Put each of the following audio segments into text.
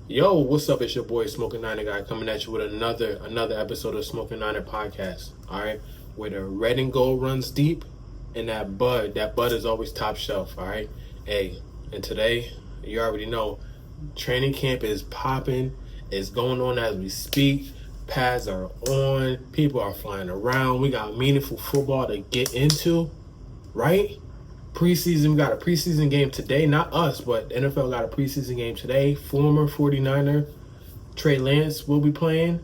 Yo, what's up? It's your boy Smokin Niner guy coming at you with another episode of Smokin Niner Podcast. All right, where the red and gold runs deep, and that bud is always top shelf. All right, hey, and today you already know, training camp is popping. It's going on as we speak. Pads are on. People are flying around. We got meaningful football to get into, right? Preseason, we got a preseason game today. Not us, but the NFL got a preseason game today. Former 49er Trey Lance will be playing.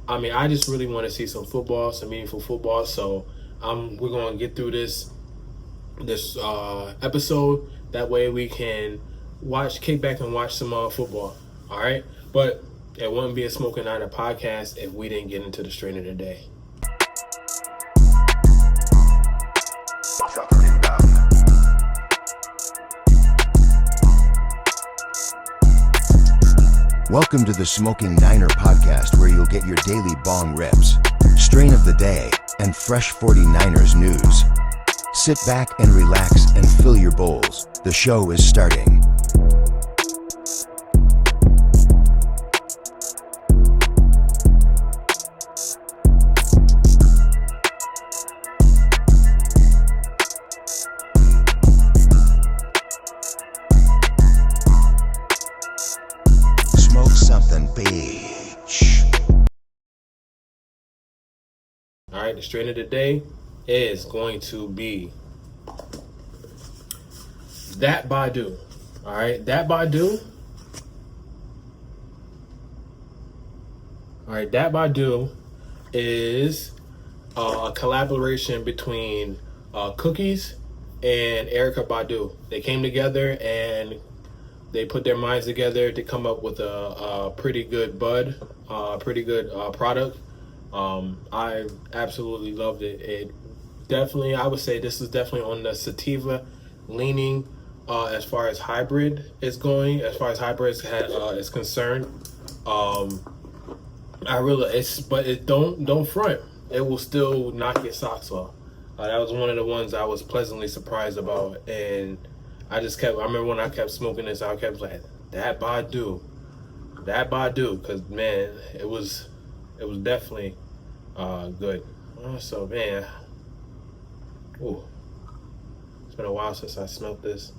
I mean, I just really want to see some football, some meaningful football. So we're going to get through this episode. That way we can kick back and watch some football. All right? But it wouldn't be a Smokin Niner podcast if we didn't get into the strain of the day. Welcome to the Smokin Niner Podcast, where you'll get your daily bong rips, strain of the day, and fresh 49ers news. Sit back and relax and fill your bowls. The show is starting. All right, the strain of the day is going to be Dat Badu. All right, Dat Badu. All right, Dat Badu is a collaboration between Cookies and Erykah Badu. They came together and they put their minds together to come up with a pretty good product. I absolutely loved it. It definitely, I would say this is definitely on the sativa leaning as far as hybrid is going, as far as hybrid is concerned. But it don't front. It will still knock your socks off. That was one of the ones I was pleasantly surprised about, and I remember when I kept smoking this, I kept like, Dat Badu, because man, it was definitely good. So man, ooh, it's been a while since I smelled this.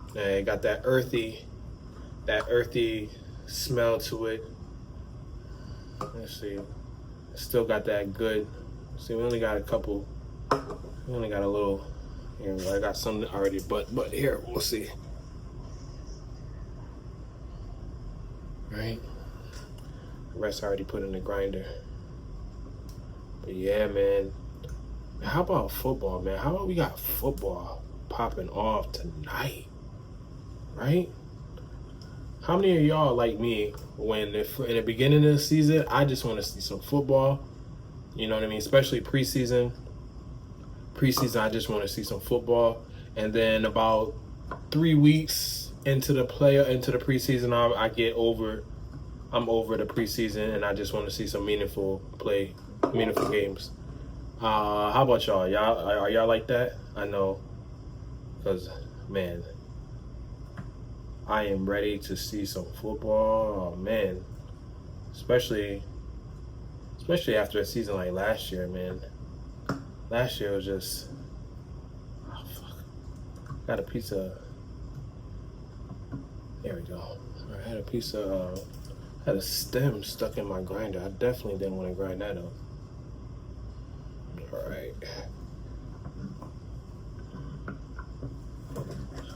And it got that earthy smell to it. Let's see, still got that good. See, we only got a little. Here, I got some already, but here we'll see. Right, the rest I already put in the grinder. But yeah, man. How about football, man? How about we got football popping off tonight, right? How many of y'all like me when in the beginning of the season, I just want to see some football? You know what I mean? Especially preseason. I just want to see some football. And then about 3 weeks into the preseason, I'm over the preseason, and I just want to see some meaningful games. How about y'all? Are y'all like that? I know, because man, I am ready to see some football. Oh man, especially after a season like last year, man. Last year was just, oh fuck. Got a piece of, there we go. I had had a stem stuck in my grinder. I definitely didn't want to grind that up. All right.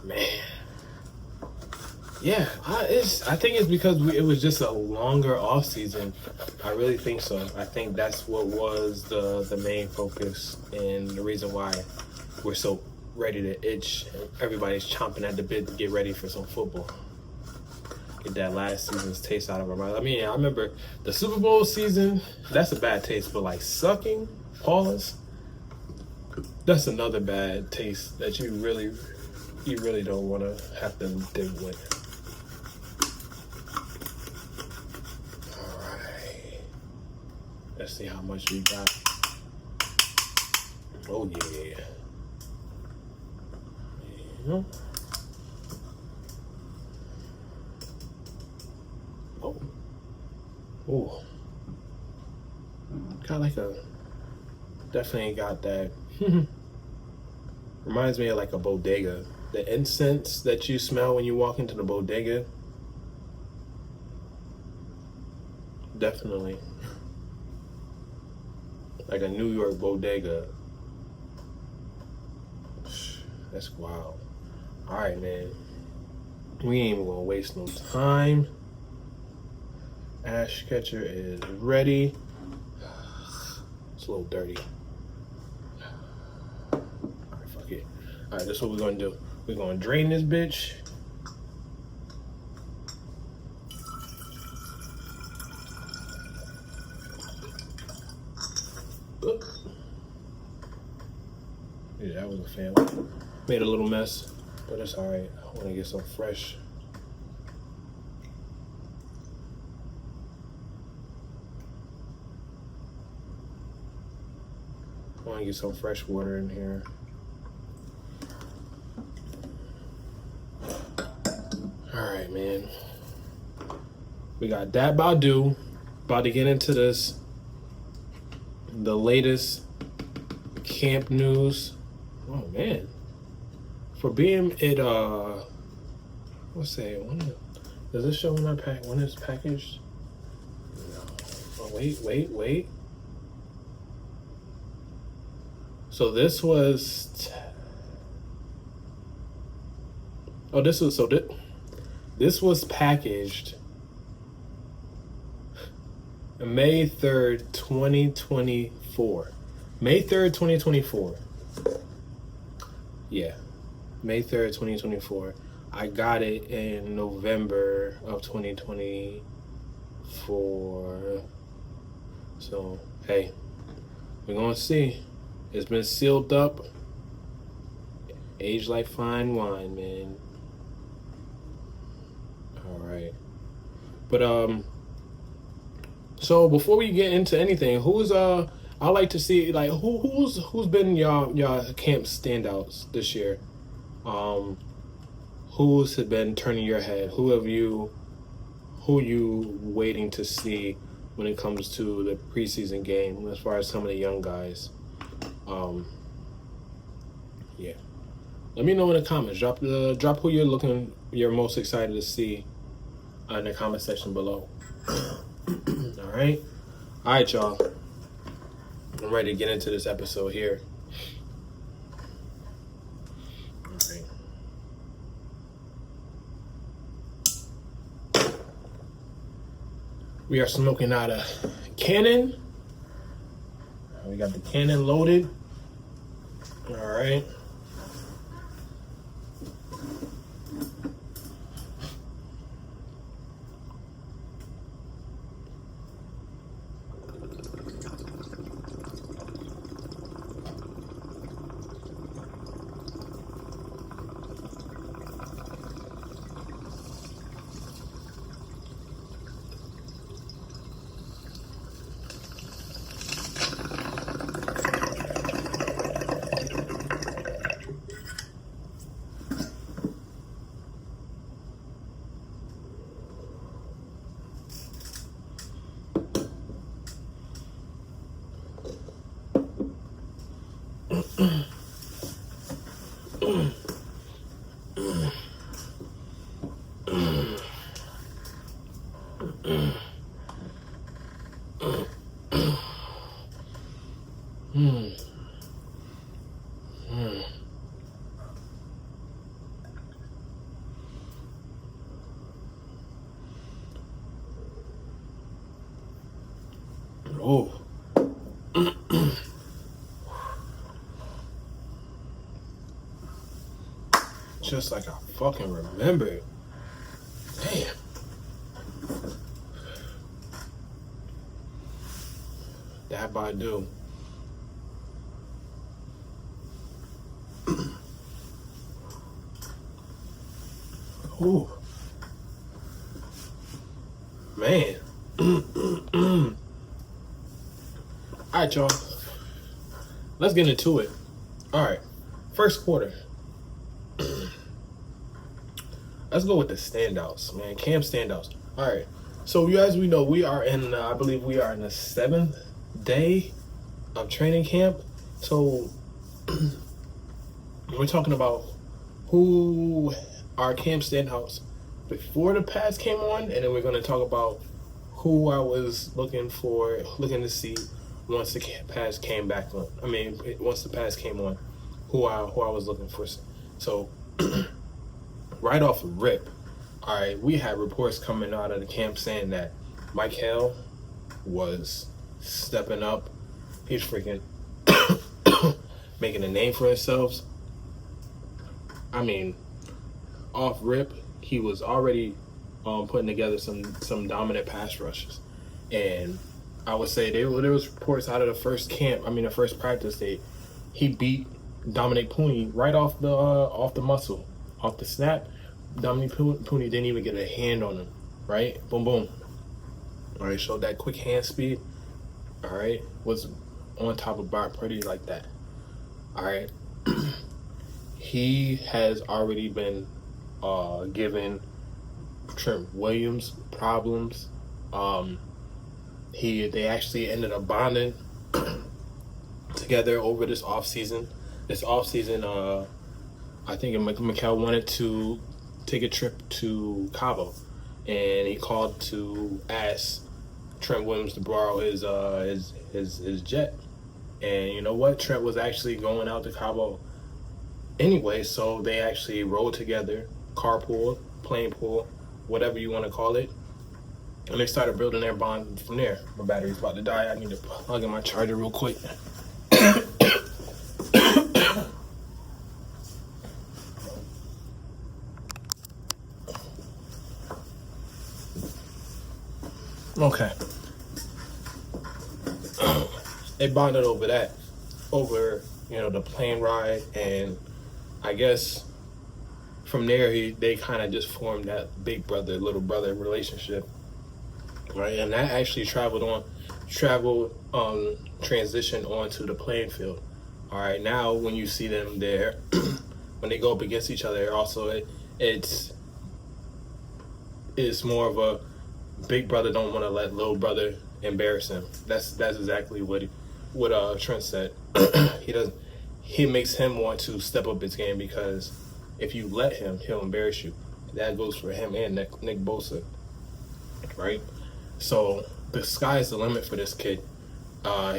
Man. Yeah, I think it's because it was just a longer off season. I really think so. I think that's what was the main focus and the reason why we're so ready to itch. Everybody's chomping at the bit to get ready for some football. Get that last season's taste out of our mouth. I mean, I remember the Super Bowl season. That's a bad taste, but like sucking, pause. That's another bad taste that you really don't want to have to deal with. Let's see how much we got. Oh yeah. Ooh. Got like a, definitely got that. Reminds me of like a bodega. The incense that you smell when you walk into the bodega. Definitely. Like a New York bodega. That's wild. Alright, man. We ain't even gonna waste no time. Ash catcher is ready. It's a little dirty. Alright, fuck it. Alright, that's what we're gonna do. We're gonna drain this bitch. Yeah, that was a fail. Made a little mess, but it's alright. I want to get some fresh. I want to get some fresh water in here. Alright, man. We got Dat Badu. About to get into this. The latest camp news. Oh man. For being it what's that? Does this show when it's packaged? No. Oh wait. So this was this was packaged May 3rd, 2024. May 3rd, 2024. Yeah. May 3rd, 2024. I got it in November of 2024. So, hey, we're going to see. It's been sealed up. Aged like fine wine, man. All right. But, so before we get into anything, I like to see like who's been y'all camp standouts this year. Who's have been turning your head? Who you waiting to see when it comes to the preseason game as far as some of the young guys? Yeah. Let me know in the comments. Drop who you're most excited to see in the comment section below. All right, y'all. I'm ready to get into this episode here. All right. We are smoking out a cannon. We got the cannon loaded. All right. Oh. Just like I fucking remembered. Damn. Dat Badu. Ooh. Man. Alright, y'all. Let's get into it. Alright. First quarter. Let's go with the standouts, man. Camp standouts. Alright. So as we know, we are in, I believe we are in the 7th day of training camp. So we're talking about who our camp standouts before the pass came on, and then we're going to talk about who I was looking to see once the pass came back on. I mean, once the pass came on, who I was looking for. So right off the rip, all right, we had reports coming out of the camp saying that Mykel was stepping up. He's freaking making a name for himself. I mean, off rip, he was already putting together some dominant pass rushes, and I would say there was reports out of the first practice day, he beat Dominic Pooney right off the muscle, off the snap. Dominic Pooney didn't even get a hand on him, right? Boom, boom. All right, showed that quick hand speed. All right, was on top of Brock Purdy like that. All right, he has already been giving Trent Williams problems. They actually ended up bonding together over this offseason. I think Mykel wanted to take a trip to Cabo, and he called to ask Trent Williams to borrow his jet. And you know what? Trent was actually going out to Cabo anyway, so they actually rode together, carpool, plane pool, whatever you want to call it. And they started building their bond from there. My battery's about to die. I need to plug in my charger real quick. Okay. They bonded over the plane ride, and I guess from there they kind of just formed that big brother, little brother relationship, right? And that actually transitioned onto the playing field. All right, now when you see them there, when they go up against each other, also it's more of a big brother don't want to let little brother embarrass him. That's exactly what Trent said. He makes him want to step up his game, because if you let him, he'll embarrass you. That goes for him and Nick Bosa, right? So the sky's the limit for this kid.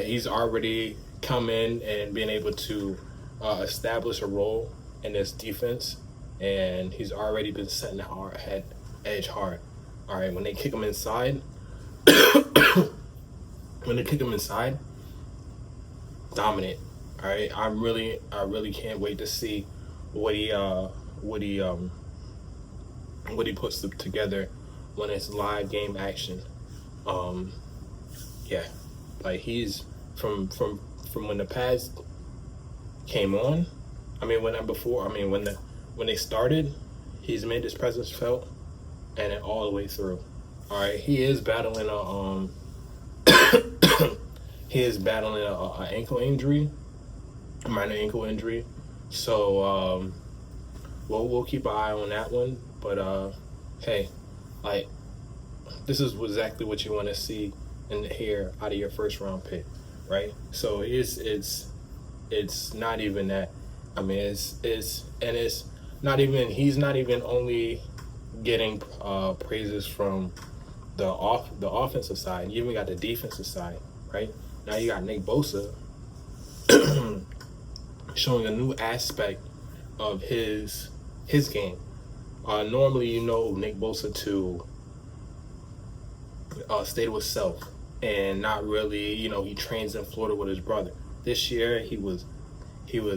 He's already come in and been able to establish a role in this defense, and he's already been setting the edge hard. All right, when they kick him inside, dominant. All right, I really can't wait to see what he puts together when it's live game action. Yeah, like he's from when the pads came on. When they started, he's made his presence felt, and it all the way through. All right, he is battling a ankle injury, a minor ankle injury. So we'll keep an eye on that one. But hey, like, this is exactly what you want to see and hear out of your first round pick, right? So it's not even that. I mean, it's not even, he's not even only getting praises from the offensive side. You even got the defensive side, right? Now you got Nick Bosa showing a new aspect of his game. Normally, Nick Bosa to stay with self and not really, he trains in Florida with his brother. This year, he was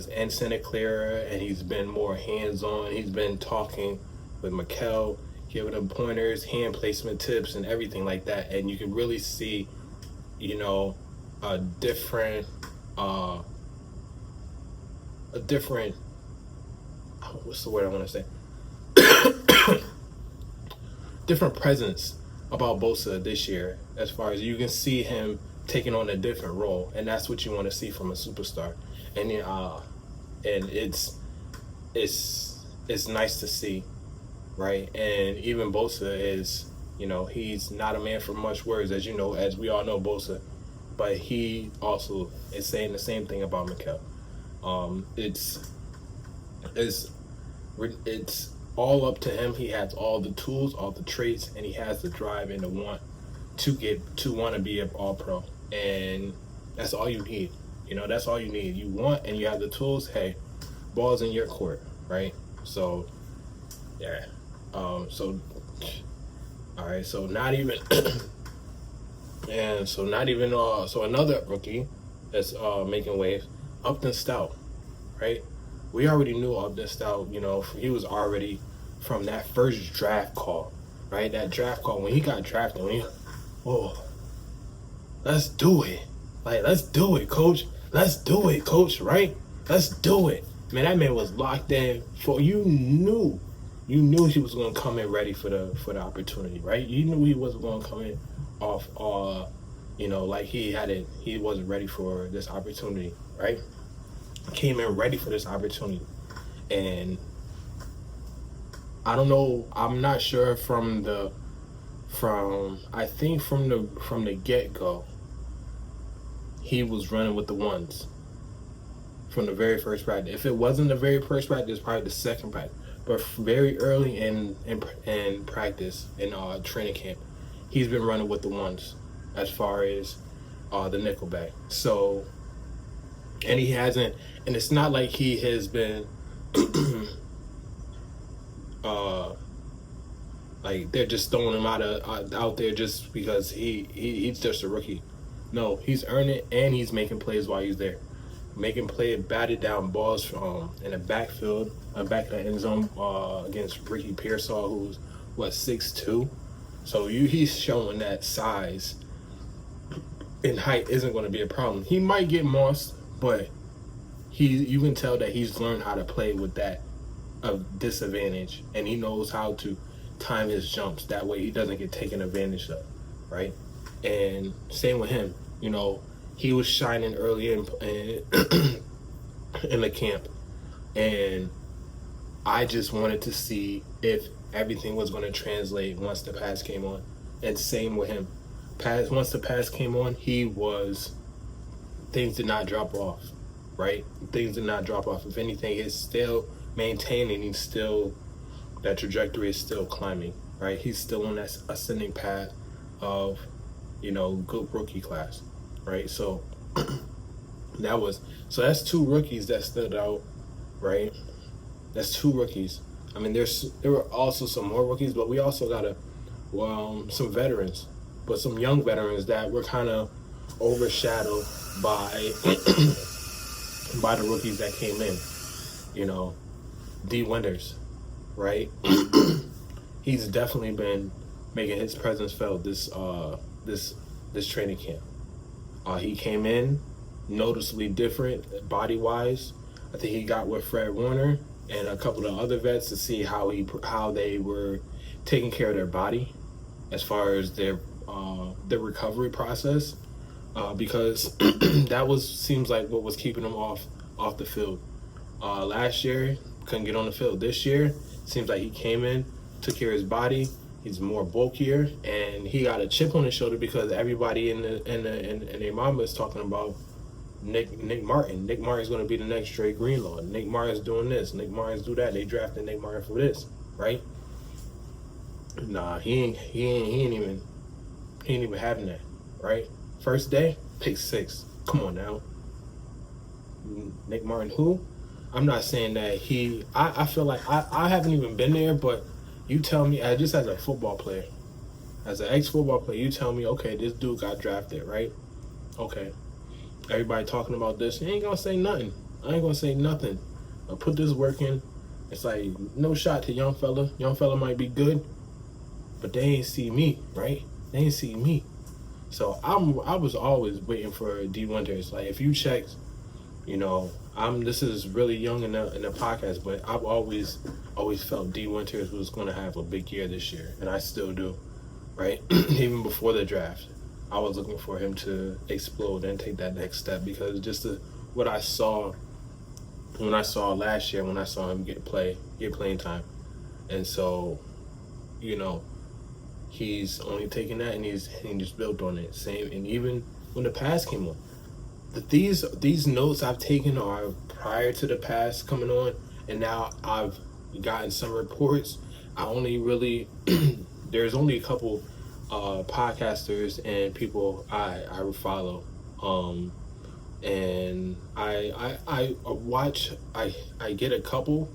in Santa Clara, and he's been more hands-on. He's been talking with Mykel, giving him pointers, hand placement tips, and everything like that. And you can really see, a different, what's the word I want to say? Different presence about Bosa this year, as far as you can see him taking on a different role, and that's what you want to see from a superstar. And it's nice to see, right? And even Bosa is You know, he's not a man for much words, as you know, as we all know, Bosa. But he also is saying the same thing about Mykel. It's all up to him. He has all the tools, all the traits, and he has the drive and the want to want to be an All-Pro. And that's all you need. You know, that's all you need. You want and you have the tools. Hey, ball's in your court, right? So, yeah. All right. So not even, and so not even. So another rookie that's making waves, Upton Stout, right? We already knew Upton Stout. You know, he was already from that first draft call, right? That draft call when he got drafted. Let's do it. Like, let's do it, coach. Let's do it, coach, right? Let's do it. Man, that man was locked in for you knew he was gonna come in ready for the opportunity, right? You knew he wasn't gonna come in off like he wasn't ready for this opportunity, right? Came in ready for this opportunity. And I don't know, I'm not sure from the get-go, he was running with the ones from the very first practice. If it wasn't the very first practice, probably the second practice. But very early in practice, in training camp, he's been running with the ones as far as the nickelback. So, and he hasn't, and it's not like he has been like they're just throwing him out there just because he's just a rookie. No, he's earned it, and he's making plays while he's there. Making batted down balls in the backfield, back of the end zone against Ricky Pearsall, who's 6'2". So he's showing that size and height isn't going to be a problem. He might get mossed, but you can tell that he's learned how to play with that disadvantage, and he knows how to time his jumps. That way he doesn't get taken advantage of, right? And same with him. You know, he was shining early in the camp, and I just wanted to see if everything was going to translate once the pass came on. And same with him. Once the pass came on, things did not drop off, right? Things did not drop off. If anything, it's still maintaining. That trajectory is still climbing, right? He's still on that ascending path of, good rookie class, right? So that's two rookies that stood out, right? That's two rookies. I mean, there were also some more rookies, but we also got some veterans, but some young veterans that were kind of overshadowed by by the rookies that came in. Dee Winters, right? He's definitely been making his presence felt this training camp. He came in noticeably different body-wise. I think he got with Fred Warner and a couple of other vets to see how they were taking care of their body as far as their recovery process, because that seems like what was keeping him off the field. Last year couldn't get on the field. This year seems like he came in, took care of his body. He's more bulkier, and he got a chip on his shoulder because everybody in their mama is talking about Nick Martin. Nick Martin's going to be the next Dre Greenlaw. Nick Martin's doing this. Nick Martin's do that. They drafted Nick Martin for this, right? Nah, he ain't even having that, right? First day, pick 6. Come on now. Nick Martin who? I'm not saying that I feel like I haven't even been there, but you tell me, just as a football player, as an ex-football player, you tell me, okay, this dude got drafted, right? Okay. Everybody talking about this. You ain't going to say nothing. I ain't going to say nothing. I'll put this work in. It's like, no shot to young fella. Young fella might be good, but they ain't see me, right? They ain't see me. So I was always waiting for Dee Winters. Like, if you check, this is really young in the podcast, but I've always felt Dee Winters was going to have a big year this year, and I still do, right? Even before the draft, I was looking for him to explode and take that next step, because just what I saw last year when I saw him get playing time. And so, he's only taken that and he's just built on it. Same, and even when the pass came on, these notes I've taken are prior to the pass coming on, and now I've gotten some reports. I only really there's only a couple podcasters and people I follow, and I watch. I get a couple,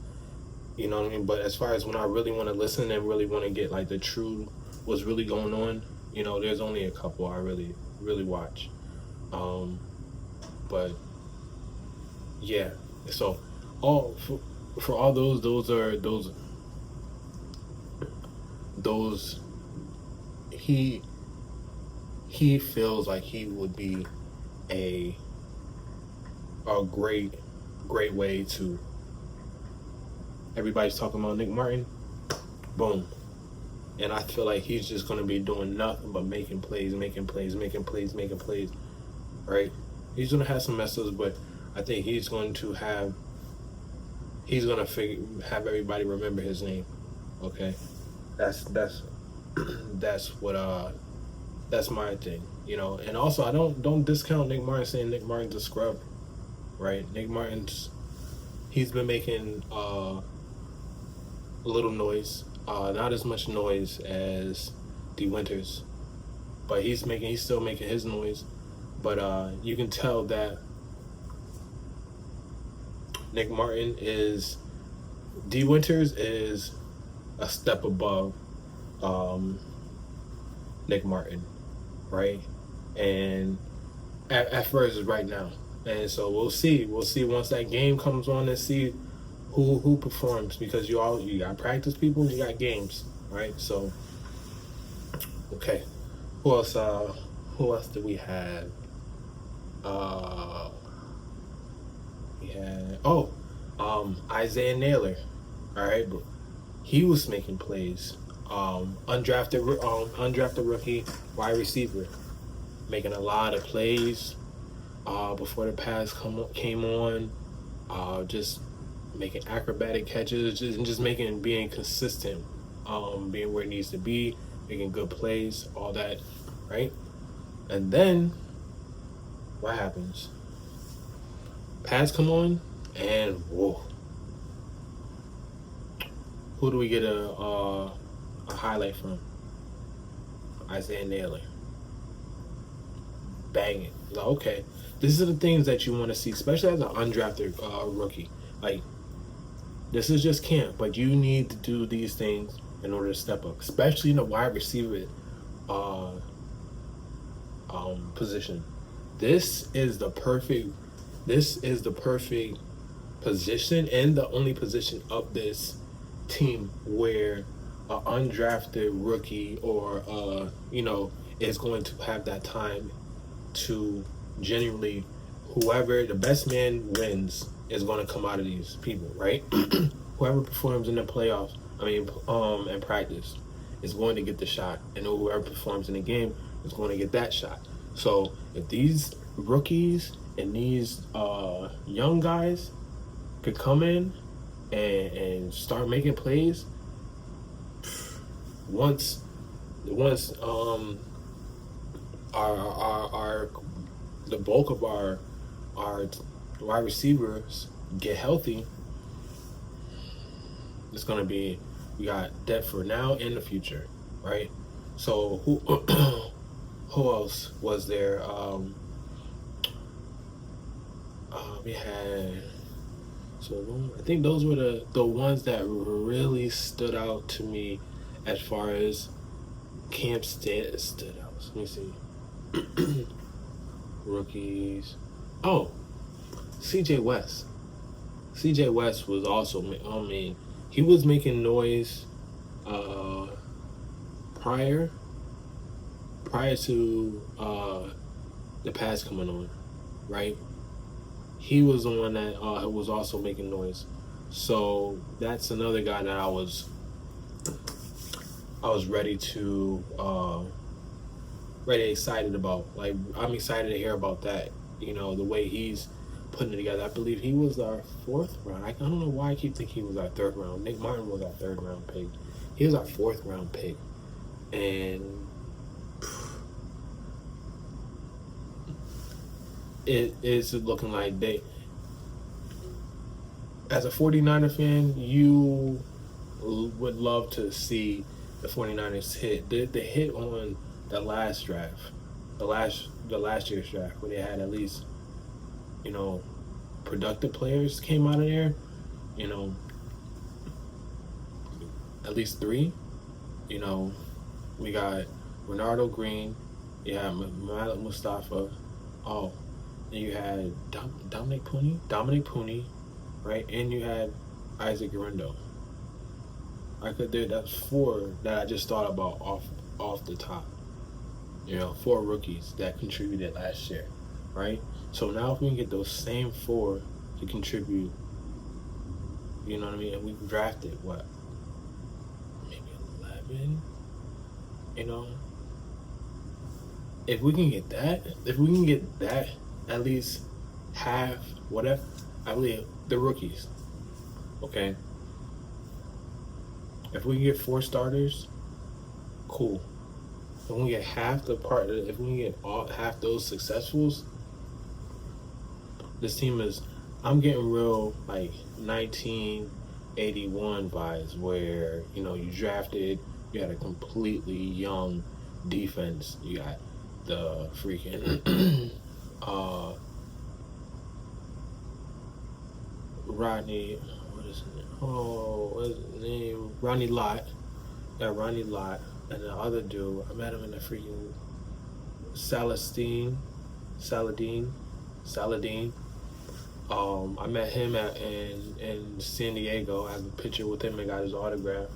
you know what I mean. But as far as when I really want to listen and really want to get like the true what's really going on, you know, there's only a couple I really watch. But yeah, so all for all those he feels like he would be a great way to. Everybody's talking about Nick Martin, boom, and I feel like he's just going to be doing nothing but making plays, right? He's going to have some mess ups, but I think he's going to have everybody remember his name. Okay, that's what that's my thing, you know. And also, I don't discount Nick Martin, saying Nick Martin's a scrub, right? Nick Martin's he's been making a little noise, not as much noise as Dee Winters, but he's still making his noise. But you can tell that Nick Martin is Dee Winters is a step above Nick Martin, right? And at first is right now. And so we'll see once that game comes on and see who performs, because you got practice people, you got games, right? So okay. Who else do we have? We had Isaiah Naylor. All right, but he was making plays. Undrafted rookie wide receiver, making a lot of plays before the pass came on, just making acrobatic catches, just being consistent, being where it needs to be, making good plays, all that, right? And then what happens? Pass come on, and whoa. Who do we get a highlight from? Isaiah Naylor. Bang it. Like, okay, these are the things that you want to see, especially as an undrafted rookie. Like, this is just camp, but you need to do these things in order to step up, especially in the wide receiver position. This is the perfect position, and the only position of this team where an undrafted rookie or is going to have that time to genuinely, whoever the best man wins is going to come out of these people, right? Whoever performs in the playoffs, in practice, is going to get the shot, and whoever performs in the game is going to get that shot. So if these rookies and these young guys could come in and start making plays, once our the bulk of our wide receivers get healthy, it's gonna be, we got depth for now and the future, right? So who else was there? We had, so I think those were the ones that really stood out to me as far as camp stood out. Let me see. Rookies. Oh, CJ West. CJ West was also, he was making noise prior to the pass coming on, right? He was the one that was also making noise. So that's another guy that I was ready excited about. Like, I'm excited to hear about that. You know, the way he's putting it together. I believe he was our 4th round. I don't know why I keep thinking he was our 3rd round. Nick Martin was our 3rd round pick. He was our 4th round pick. And it is looking like they, as a 49er fan, you would love to see the 49ers hit. The hit on the last draft, the last year's draft, where they had at least, productive players came out of there, at least 3. We got Renardo Green, Malik Mustafa, and you had Dominic Puni, right? And you had Isaac Guerrero. That's 4 that I just thought about off the top. 4 rookies that contributed last year, right? So now if we can get those same 4 to contribute, you know what I mean? And we drafted maybe 11, If we can get that, at least half, whatever, I believe the rookies, okay? If we can get 4 starters, cool. If we can get half if we can get half those successfuls, this team is, I'm getting real, 1981 vibes where, you drafted, you had a completely young defense. You got the freaking, Rodney, what is his name? Ronnie Lott. Yeah, Ronnie Lott. And the other dude, I met him in the freaking Saladin. I met him in San Diego. I have a picture with him and got his autograph.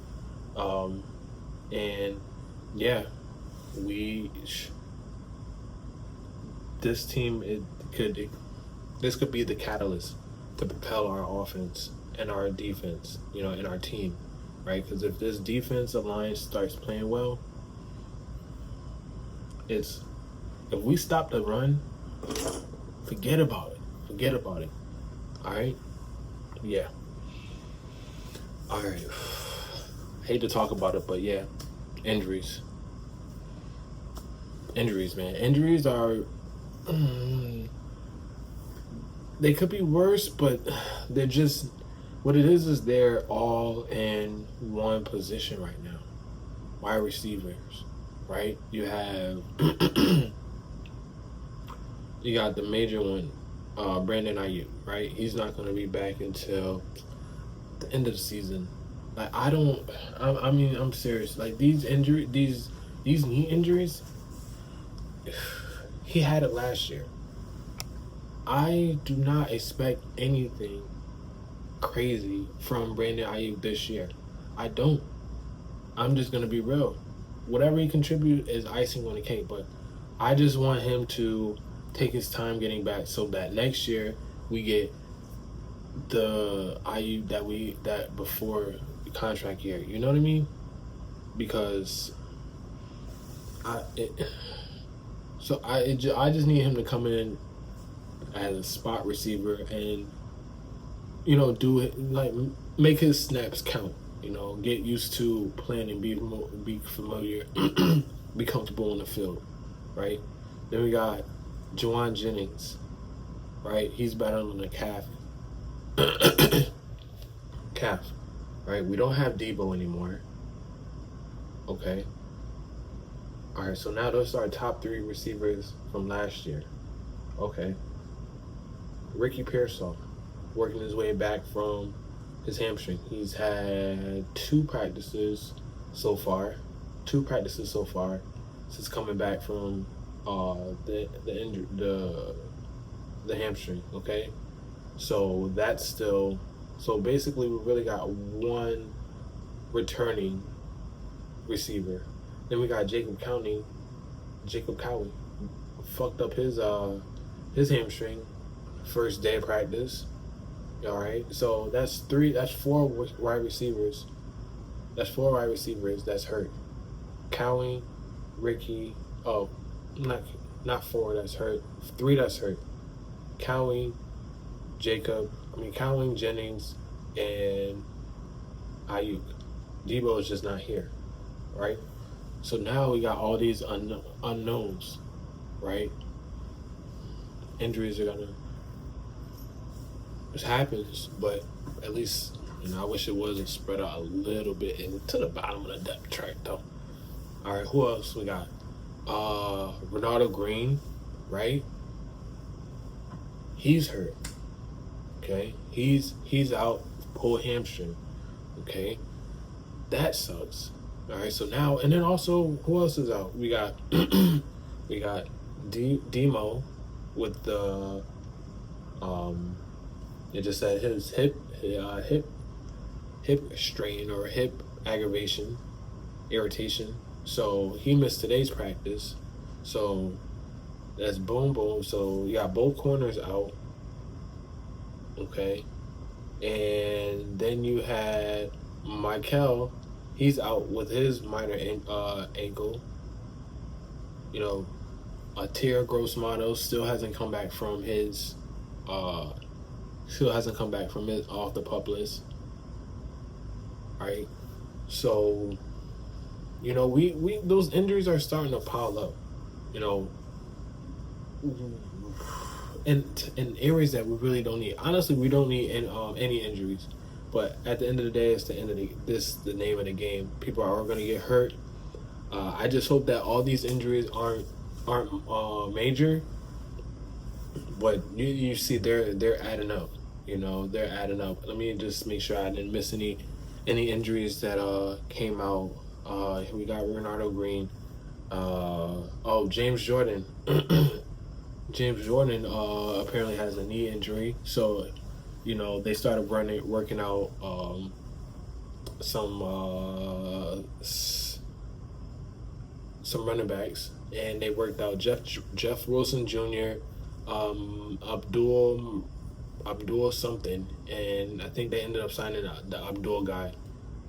And yeah, this team, this could be the catalyst to propel our offense and our defense, and our team, right? Because if this defensive line starts playing well, if we stop the run, forget about it. All right? Yeah. All right. Hate to talk about it, but yeah, injuries, man. Injuries are, they could be worse, but they're just, what it is they're all in one position right now. Wide receivers, right? You have, you got the major one, Brandon Ayuk, right? He's not going to be back until the end of the season. I'm serious. These knee injuries, he had it last year. I do not expect anything crazy from Brandon Ayuk this year. I don't. I'm just going to be real. Whatever he contributes is icing on the cake, but I just want him to take his time getting back so that next year we get the Ayuk that before the contract year. You know what I mean? Because I just need him to come in as a spot receiver and do it, make his snaps count. Get used to playing and be familiar, be comfortable on the field, right? Then we got Juwan Jennings, right? He's battling the calf, right? We don't have Debo anymore. Okay. All right. So now those are our top 3 receivers from last year. Okay. Ricky Pearsall, working his way back from his hamstring. He's had 2 practices so far since coming back from the hamstring. Okay, so that's still, so basically we really got 1 returning receiver. Then we got Jacob Cowie fucked up his hamstring first day of practice. All right, so that's 4 wide receivers. That's 4 wide receivers that's hurt. Cowie, Ricky, not 4 that's hurt. 3 that's hurt. Cowie, Jennings, and Ayuk. Debo is just not here, right? So now we got all these unknowns, right? Injuries are gonna, it happens, but at least, I wish it wasn't spread out a little bit into the bottom of the depth chart, though. All right, who else we got? Ronaldo Green, right? He's hurt. Okay, he's out, pulled hamstring. Okay, that sucks. All right, so now, and then also, who else is out? We got Demo with the it just said his hip strain or hip irritation. So he missed today's practice. So that's boom. So you got both corners out. Okay. And then you had Mykel, he's out with his minor ankle. Tia Grossmano still hasn't come back from his off the pup list. Right? So, we those injuries are starting to pile up. In areas that we really don't need. Honestly, we don't need any injuries. But at the end of the day, it's the name of the game. People are going to get hurt. I just hope that all these injuries aren't major. But you see, they're adding up. They're adding up. Let me just make sure I didn't miss any injuries that came out. We got Ronaldo Green. James Jordan. James Jordan apparently has a knee injury, so they started working out some running backs, and they worked out Jeff Wilson Jr., Abdul something, and I think they ended up signing the Abdul guy.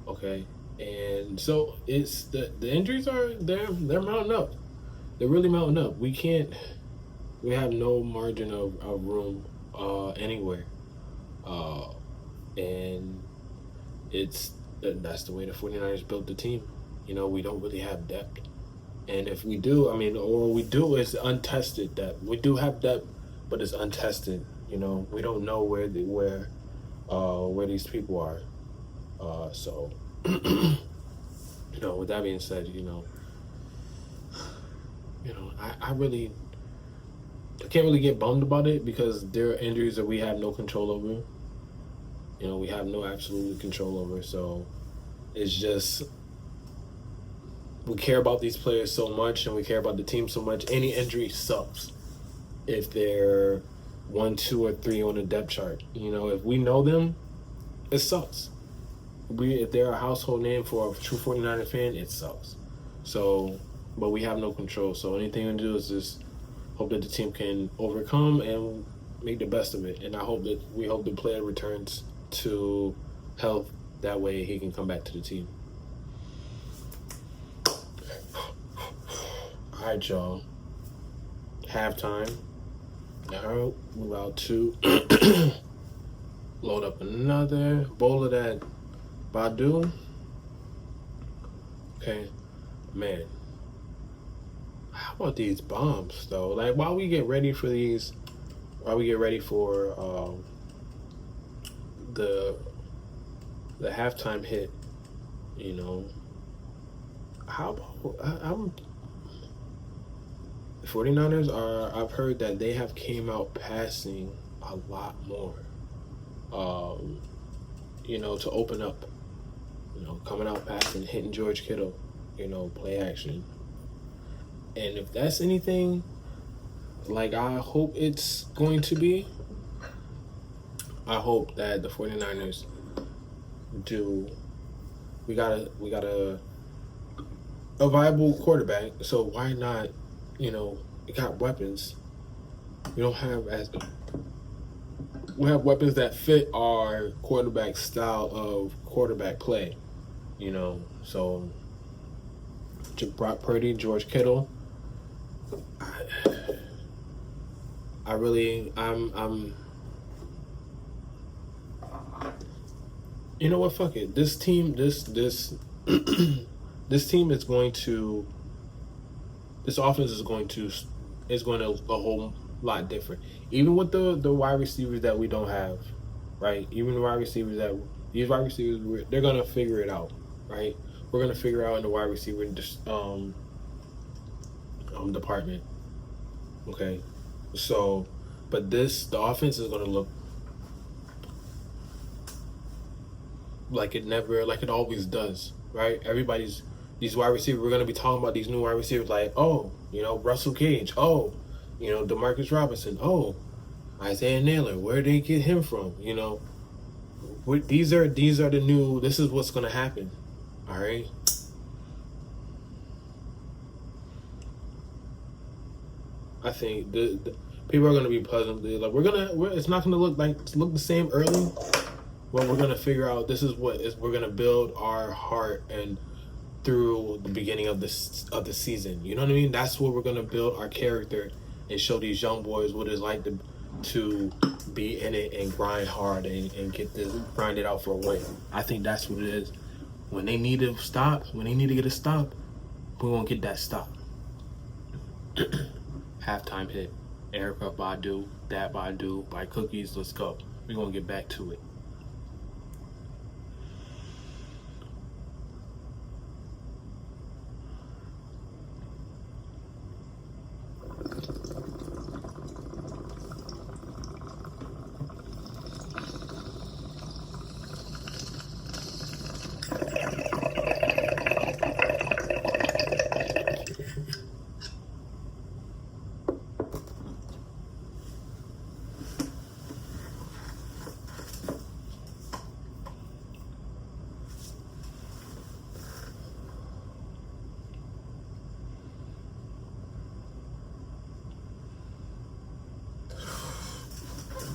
Okay, and so it's the injuries are they're mounting up. They're really mounting up. We have no margin of room anywhere. And that's the way the 49ers built the team. We don't really have depth. And if we do, it's untested depth. We do have depth, but it's untested. We don't know where these people are. So, with that being said, I can't really get bummed about it because there are injuries that we have no control over. We have no absolute control over. So it's just, we care about these players so much and we care about the team so much. Any injury sucks if they're 1, 2, or 3 on the depth chart. If we know them, it sucks. If they're a household name for a true 49er fan, it sucks. So, but we have no control. So anything we do is just hope that the team can overcome and make the best of it. And we hope the player returns to health. That way he can come back to the team. All right, y'all. Halftime. Now we're about to load up another bowl of that Badu. Okay, man. How about these bombs, though? Like, while we get ready for the halftime hit, how about the 49ers I've heard that they have came out passing a lot more, to open up, coming out passing, hitting George Kittle, play action. And if that's anything like I hope it's going to be, I hope that the 49ers we got a viable quarterback, so why not, we got weapons. We have weapons that fit our quarterback style of quarterback play, so Brock Purdy, George Kittle. I'm you know what, fuck it. This team, this this team is going to, this offense is going to look a whole lot different. Even with the wide receivers that we don't have, right? Even the wide receivers these wide receivers, they're gonna figure it out, right? We're gonna figure out in the wide receiver department. Okay, so, but the offense is gonna look like it always does, right? These wide receivers, we're gonna be talking about these new wide receivers like, oh, Russell Gage, oh, Demarcus Robinson, oh, Isaiah Naylor, where did they get him from? These are the new. This is what's gonna happen. All right. I think the people are gonna be pleasantly like it's not gonna look the same early, but we're gonna figure out we're gonna build our heart and through the beginning of the season. You know what I mean? That's where we're gonna build our character and show these young boys what it's like to be in it and grind hard and grind it out for a win. I think that's what it is. When they need to stop, when they need to get a stop, we won't get that stop. Halftime hit. Erykah Badu, Dat Badu, by Cookies. Let's go. We're gonna get back to it.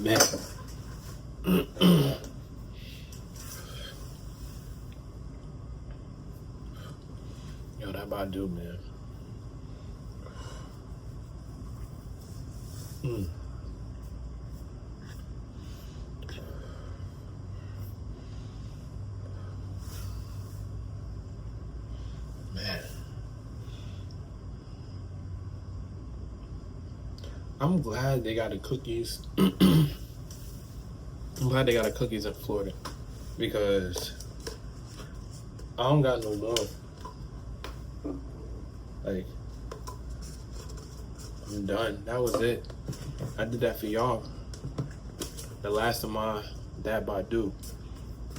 Man. Yo, that Badu, man. Man. I'm glad they got the Cookies. I'm glad they got a Cookies in Florida because I don't got no more. Like, I'm done. That was it. I did that for y'all. The last of my Dat Badu.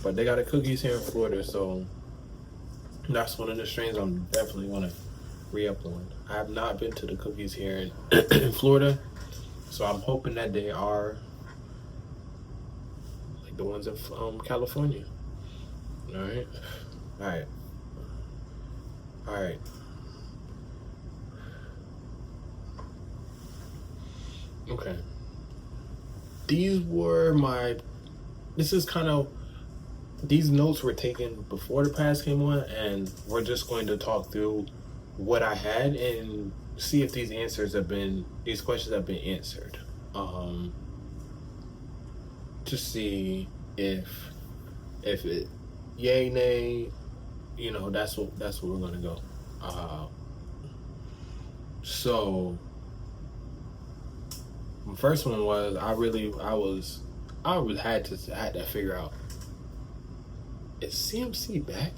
But they got a Cookies here in Florida, so that's one of the strains I'm definitely going to re-up on. I have not been to the Cookies here in Florida, so I'm hoping that they are like the ones in California. All right. Okay. These notes were taken before the pass came on, and we're just going to talk through what I had and see if these questions have been answered. To see if it yay, nay, that's what we're gonna go. So the first one was I had to figure out, is CMC back?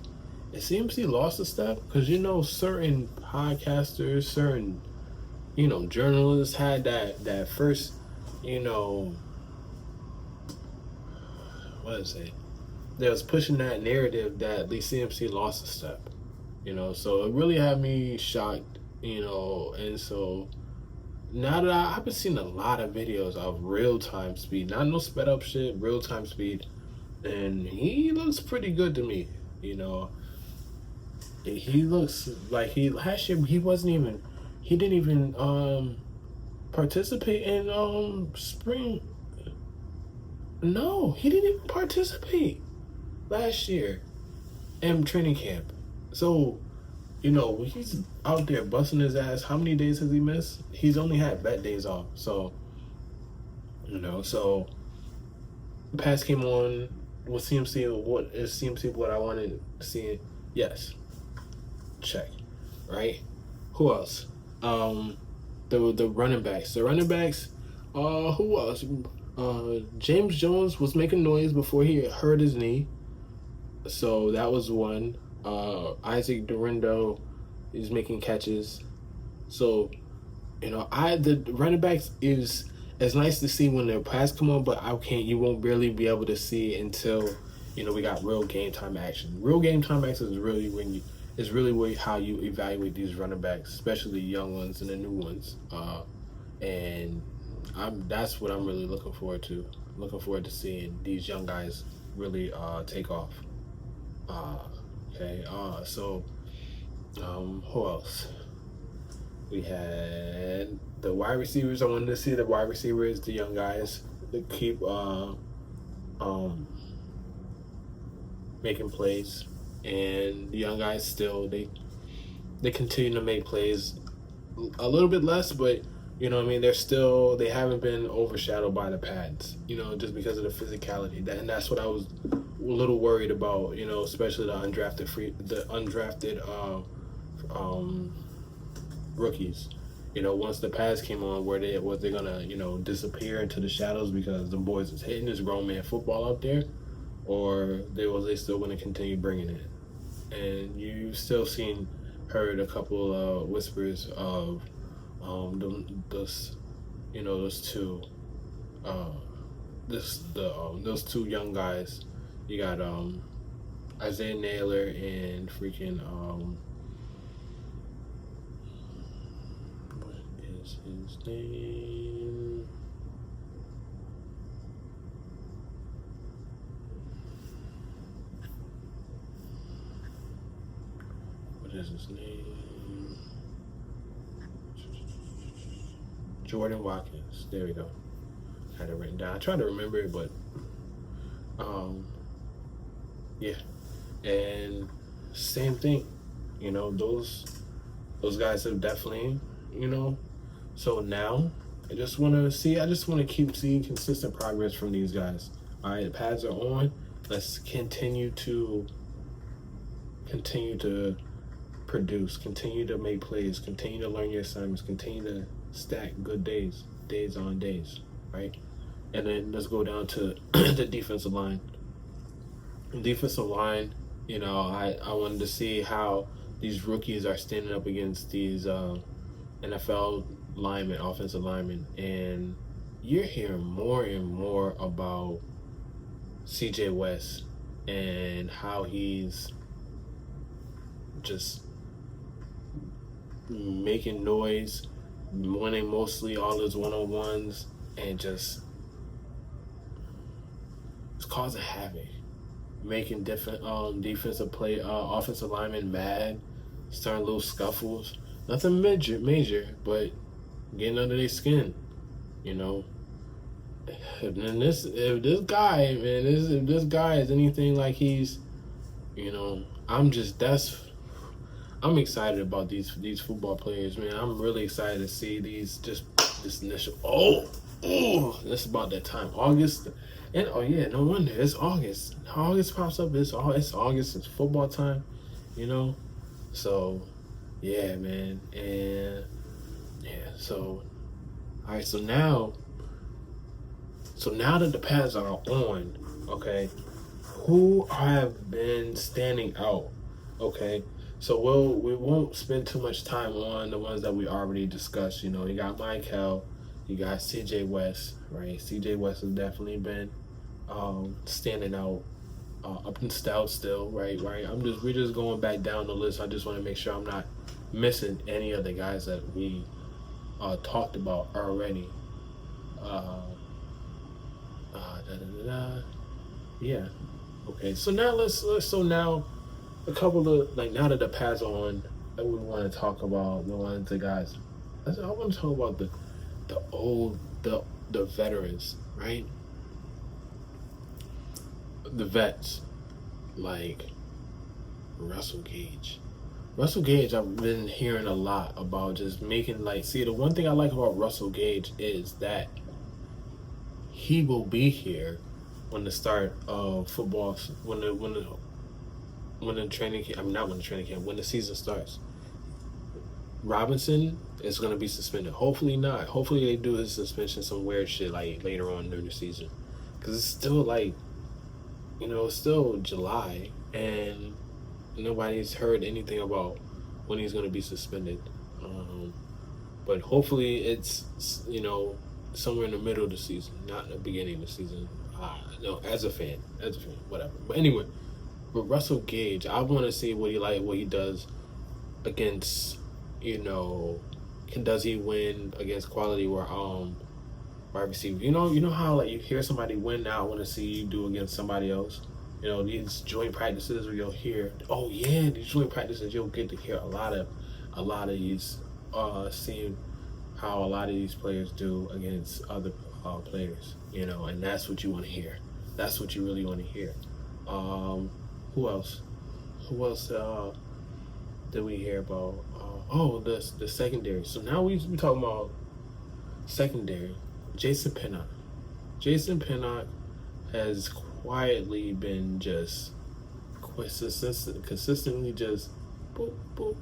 Is CMC lost a step? Because certain podcasters, certain journalists had that first what is it? They was pushing that narrative that the CMC lost a step. So it really had me shocked. And so now that I've been seeing a lot of videos of real-time speed, not no sped up shit, real-time speed, and he looks pretty good to me. He looks like last year he didn't even participate in spring. No, he didn't even participate last year in training camp. So, he's out there busting his ass. How many days has he missed? He's only had vet days off. So, so the pass came on with CMC. What is CMC what I wanted to see? Yes. check, right? Who else? The running backs. The running backs. Who else? James Jones was making noise before he hurt his knee, so that was one. Isaac Dorindo is making catches, so the running backs is. It's nice to see when their pass come on, but you won't really be able to see until, we got real game time action. Real game time action is really how you evaluate these running backs, especially the young ones and the new ones. And that's what I'm really looking forward to. Looking forward to seeing these young guys really take off. Okay. So who else? We had the wide receivers. I wanted to see the wide receivers, the young guys, to keep making plays, and the young guys still they continue to make plays a little bit less, but they haven't been overshadowed by the pads, just because of the physicality. And that's what I was a little worried about, especially the undrafted rookies. Once the pads came on, was they gonna disappear into the shadows because the boys is hitting this grown man football out there, or they still gonna continue bringing it? And you've still heard a couple of whispers of those two young guys. You got Isaiah Naylor and freaking what is his name? What is his name? Jordan Watkins. There we go. I had it written down. I tried to remember it, but yeah. And same thing. Those guys have definitely, so now I just want to keep seeing consistent progress from these guys. All right, the pads are on. Let's continue to produce, continue to make plays, continue to learn your assignments, continue to stack good days on days, right? And then let's go down to the defensive line. Defensive line, I wanted to see how these rookies are standing up against these NFL linemen, offensive linemen, and you're hearing more and more about CJ West and how he's just making noise, winning mostly all his one-on-ones, and just it's causing havoc, making different defensive offensive linemen mad, starting little scuffles. Nothing major, but getting under their skin, If this guy is anything like he's, I'm excited about these football players, man. I'm really excited to see this initial. That's about that time, August, and no wonder it's August. August pops up. It's August. It's football time, So, yeah, man, and yeah. So, all right. So now that the pads are on, okay, who have been standing out, okay? So we won't spend too much time on the ones that we already discussed. You got Mykel, you got CJ West, right? CJ West has definitely been standing out. Upton Stout still, right? We're just going back down the list. I just want to make sure I'm not missing any of the guys that we talked about already. Yeah. Okay. So now now a couple of now that the pads are on, I would want to talk about the guys. I want to talk about the veterans, right? The vets, like Russell Gage. I've been hearing a lot about just making the one thing I like about Russell Gage is that he will be here when the start of football, when when the season starts, Robinson is going to be suspended. Hopefully not. Hopefully they do his suspension some weird shit like later on during the season, because it's still like, it's still July and nobody's heard anything about when he's going to be suspended. But hopefully it's somewhere in the middle of the season, not in the beginning of the season. As a fan, whatever. But anyway, with Russell Gage, I want to see what he does against, does he win against quality wide receiver? You know how like you hear somebody win now, I want to see you do against somebody else. These joint practices where you'll hear, these joint practices, you'll get to hear a lot of these, seeing how a lot of these players do against other players, and that's what you want to hear. That's what you really want to hear. Who else did we hear about? The secondary. So now we talking about secondary. Jason Pinnock has quietly been just consistently just boop, boop,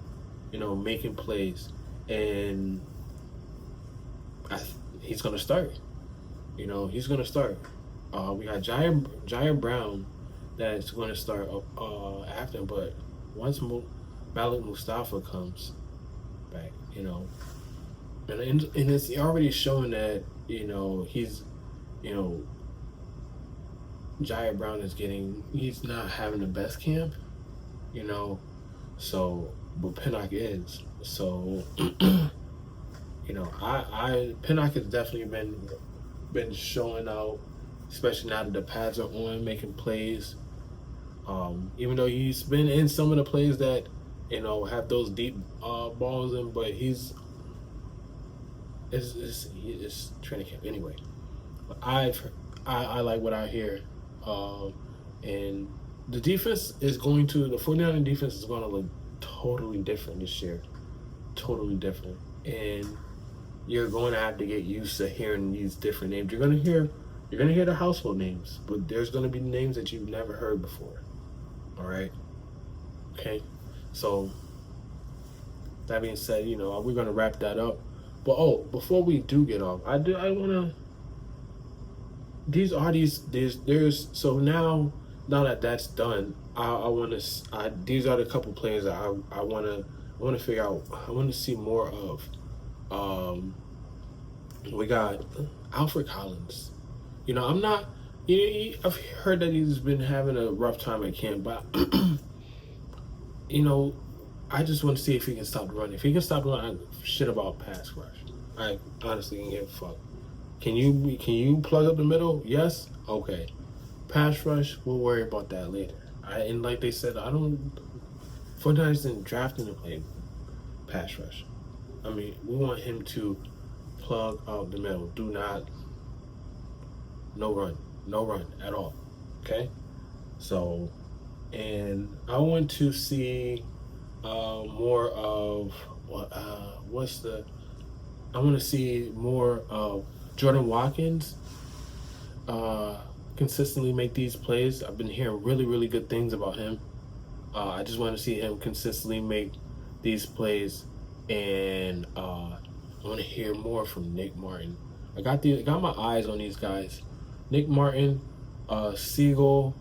making plays, and he's gonna start. He's gonna start. We got Jaya Brown that's gonna start after, but once Malik Mustafa comes back, and it's already showing that he's Jaya Brown he's not having the best camp, so but Pinnock is. So Pinnock has definitely been showing out, especially now that the pads are on, making plays. Even though he's been in some of the plays that have those deep balls in, but it's training camp anyway. But I like what I hear, and the defense the 49ers defense is going to look totally different this year, totally different, and you're going to have to get used to hearing these different names. You're going to hear the household names, but there's going to be names that you've never heard before. All right, okay. So that being said, we're going to wrap that up. But before we do get off, I want to. So now that that's done, I want to. These are the couple players that I want to figure out. I want to see more of. We got Alfred Collins. I'm not. I've heard that he's been having a rough time at camp, but I just want to see if he can stop the run. If he can stop the run, I don't give a shit about pass rush. I honestly can give a fuck. Can you plug up the middle? Yes? Okay. Pass rush, we'll worry about that later. And like they said, 49ers didn't draft him to play pass rush. I mean, we want him to plug up the middle. No run at all. Okay? So, and I want to see more of I want to see more of Jordan Watkins consistently make these plays. I've been hearing really, really good things about him. I just want to see him consistently make these plays, and I want to hear more from Nick Martin. I got my eyes on these guys. Nick Martin, Siegel,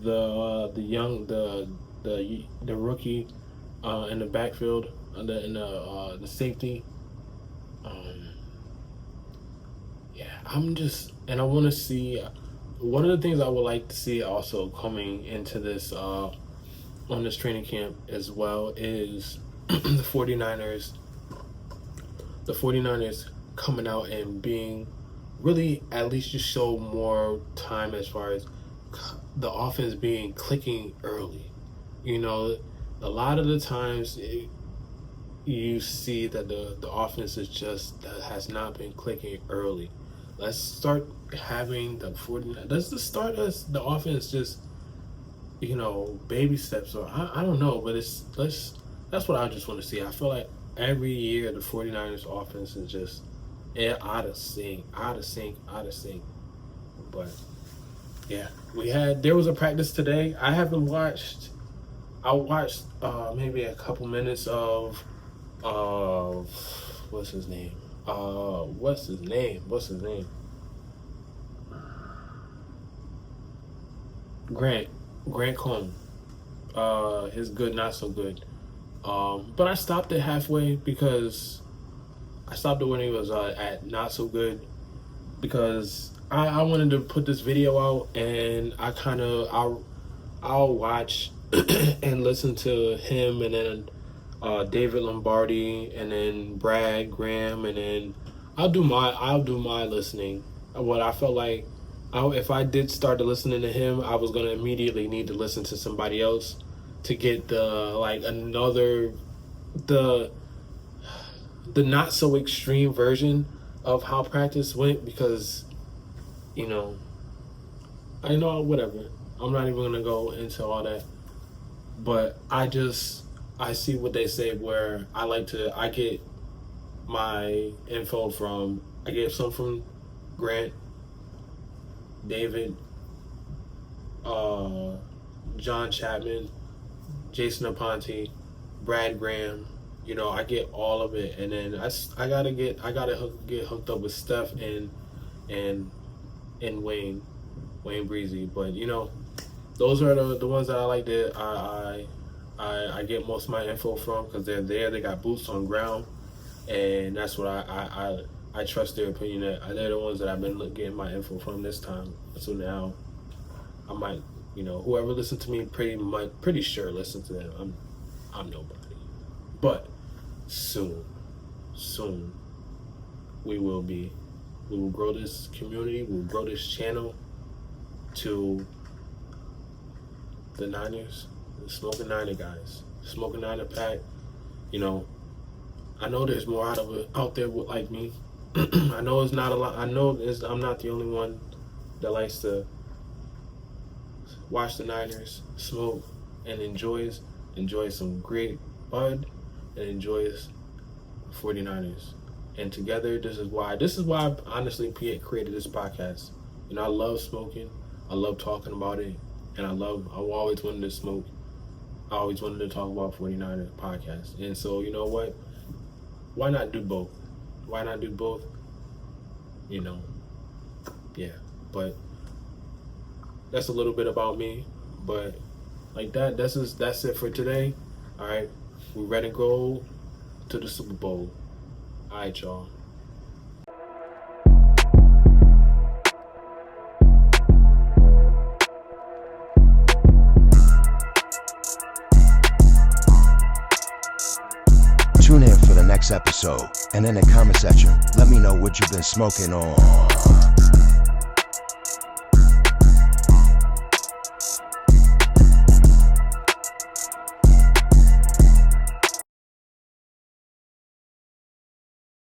the rookie in the backfield, in the safety. I want to see. One of the things I would like to see also coming into this on this training camp as well is the 49ers coming out and being really, at least just show more time as far as the offense being clicking early. A lot of the times you see that the offense has not been clicking early. Let's start having the 49ers. Let's just start as the offense just, baby steps. Or I don't know, but that's what I just want to see. I feel like every year the 49ers offense is just out of sync. But Yeah, there was a practice today. I watched maybe a couple minutes of what's his name? Grant Cohn. His good, not so good. But I stopped it halfway because I stopped it when he was at not so good, because I wanted to put this video out, and I'll watch and listen to him, and then David Lombardi, and then Brad Graham, and then I'll do my listening. What I felt like, if I did start to listening to him, I was gonna immediately need to listen to somebody else to get the not so extreme version of how practice went, because I know, whatever. I'm not even gonna go into all that, but I see what they say, where I get my info from, I get some from Grant, David, John Chapman, Jason Aponte, Brad Graham. I get all of it, and then I gotta get hooked up with Steph and Wayne Breezy. But those are the ones that I like that I get most of my info from, because they're there. They got boots on ground, and that's what I trust their opinion. They're the ones that I've been getting my info from this time. So now I might, whoever listens to me, pretty sure listen to them. I'm nobody, but soon we will grow this community. We'll grow this channel to the Niners, the Smokin Niner guys, Smokin Niner pack. I know there's more out there like me. I know it's not a lot. I'm not the only one that likes to watch the Niners, smoke, and enjoys some great bud, and enjoys 49ers. And together, this is why I honestly created this podcast. I love smoking. I love talking about it. And I've always wanted to smoke. I always wanted to talk about 49ers podcast. And so, you know what? Why not do both? Yeah. But that's a little bit about me. But like that's it for today. All right. We're ready to go to the Super Bowl. All right, y'all. Tune in for the next episode, and in the comment section, let me know what you've been smoking on.